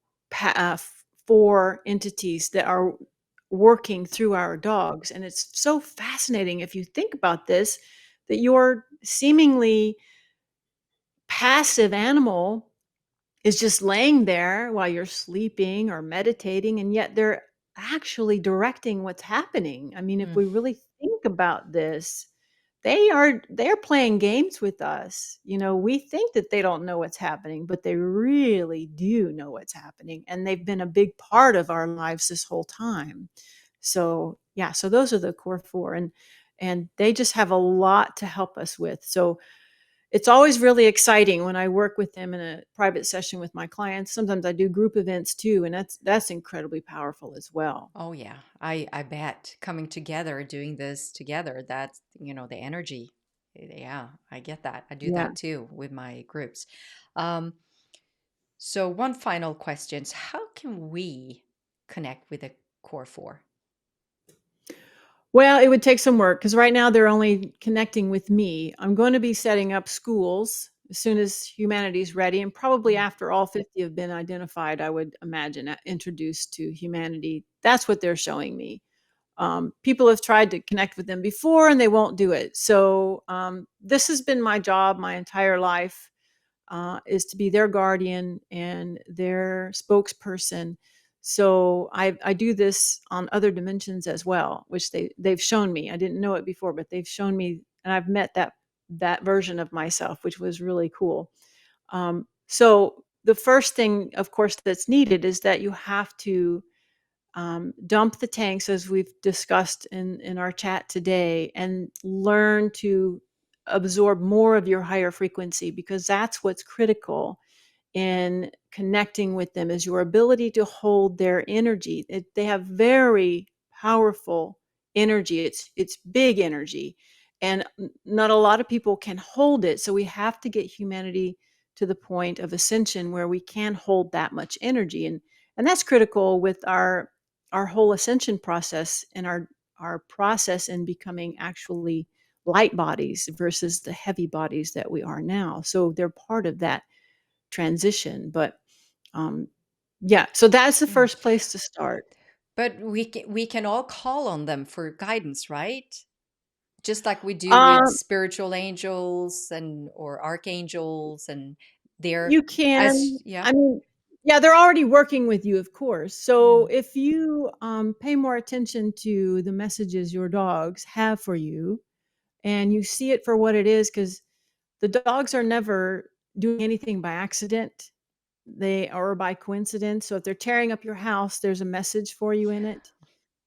four entities that are working through our dogs. And it's so fascinating if you think about this, that your seemingly passive animal is just laying there while you're sleeping or meditating, and yet they're actually directing what's happening. I mean, if Mm. we really think about this, they're playing games with us. We think that they don't know what's happening, but they really do know what's happening, and they've been a big part of our lives this whole time. So, yeah, so those are the core four, and they just have a lot to help us with. So, it's always really exciting when I work with them in a private session with my clients. Sometimes I do group events too, and that's incredibly powerful as well. Oh yeah, I bet coming together, doing this together, that's, the energy. Yeah, I get that. I do Yeah. that too with my groups. Um, so one final question: how can we connect with the core four? Well, it would take some work because right now they're only connecting with me. I'm going to be setting up schools as soon as humanity's ready, and probably Mm. after all 50 have been identified, I would imagine, introduced to humanity. That's what they're showing me. People have tried to connect with them before and they won't do it. So this has been my job my entire life, is to be their guardian and their spokesperson. So I do this on other dimensions as well, which they've shown me. I didn't know it before, but they've shown me, and I've met that version of myself, which was really cool. So the first thing, of course, that's needed is that you have to dump the tanks, as we've discussed in our chat today, and learn to absorb more of your higher frequency, because that's what's critical in connecting with them, is your ability to hold their energy. They have very powerful energy. It's big energy, and not a lot of people can hold it. So we have to get humanity to the point of ascension where we can hold that much energy, and that's critical with our whole ascension process and our process in becoming actually light bodies versus the heavy bodies that we are now. So they're part of that transition. But um, yeah, so that's the Mm. first place to start. But we can all call on them for guidance, right? Just like we do with Um, spiritual angels and or archangels, and they're you as can, yeah. I mean, yeah, they're already working with you, of course. So Mm. if you pay more attention to the messages your dogs have for you, and you see it for what it is, because the dogs are never doing anything by accident. They are by coincidence. So if they're tearing up your house, there's a message for you in it.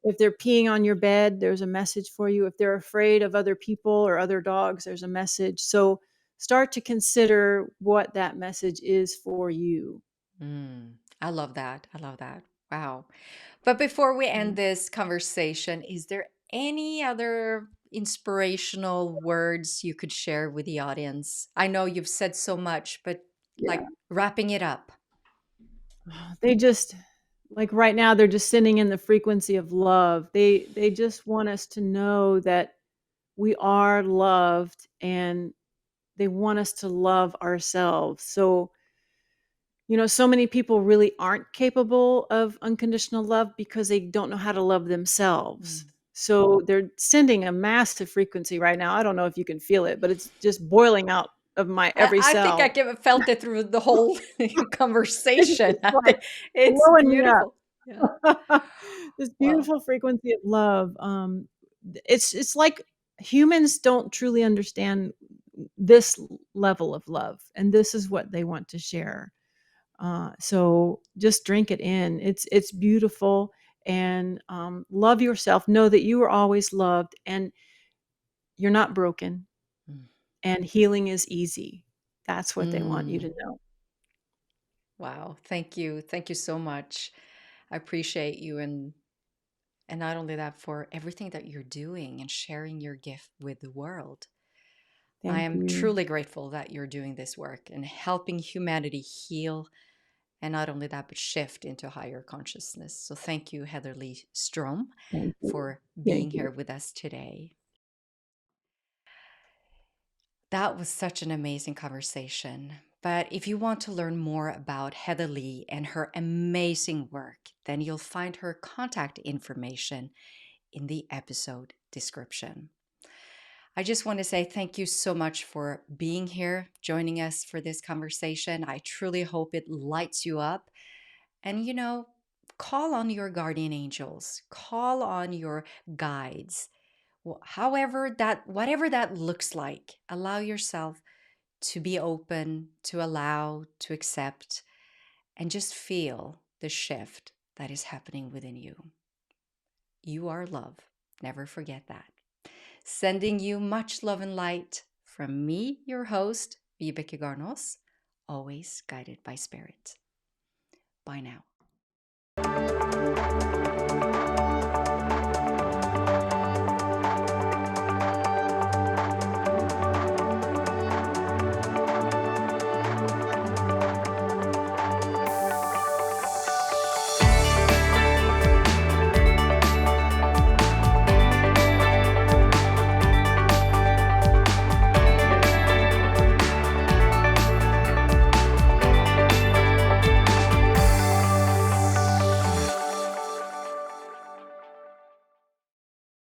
If they're peeing on your bed, there's a message for you. If they're afraid of other people or other dogs, there's a message. So start to consider what that message is for you. I love that. I love that. Wow. But before we Yeah. end this conversation, is there any other inspirational words you could share with the audience? I know you've said so much, but Yeah. like wrapping it up. They just, like right now, they're just sending in the frequency of love. They just want us to know that we are loved, and they want us to love ourselves. So so many people really aren't capable of unconditional love because they don't know how to love themselves. Mm. So they're sending a massive frequency right now. I don't know if you can feel it, but it's just boiling out of my I, every I think I cell. felt it through the whole It's conversation. just like It's blowing me beautiful. Yeah. up. This Well, beautiful frequency of love. It's like humans don't truly understand this level of love, and this is what they want to share. So just drink it in. It's beautiful, and love yourself. Know that you are always loved, and you're not broken, mm. and healing is easy. That's what they want you Mm. to know. Wow. Thank you. Thank you so much. I appreciate you, and not only that, for everything that you're doing and sharing your gift with the world. I Thank am you. truly grateful that you're doing this work and helping humanity heal, and not only that, but shift into higher consciousness. So thank you, Leigh Strom, Thank you. for being Thank you. here with us today. That was such an amazing conversation. But if you want to learn more about Leigh and her amazing work, then you'll find her contact information in the episode description. I just want to say thank you so much for being here, joining us for this conversation. I truly hope it lights you up. And, call on your guardian angels, call on your guides. Whatever that looks like, allow yourself to be open, to allow, to accept, and just feel the shift that is happening within you. You are love. Never forget that. Sending you much love and light from me, your host, Vibeke Garnos, always guided by spirit. Bye now.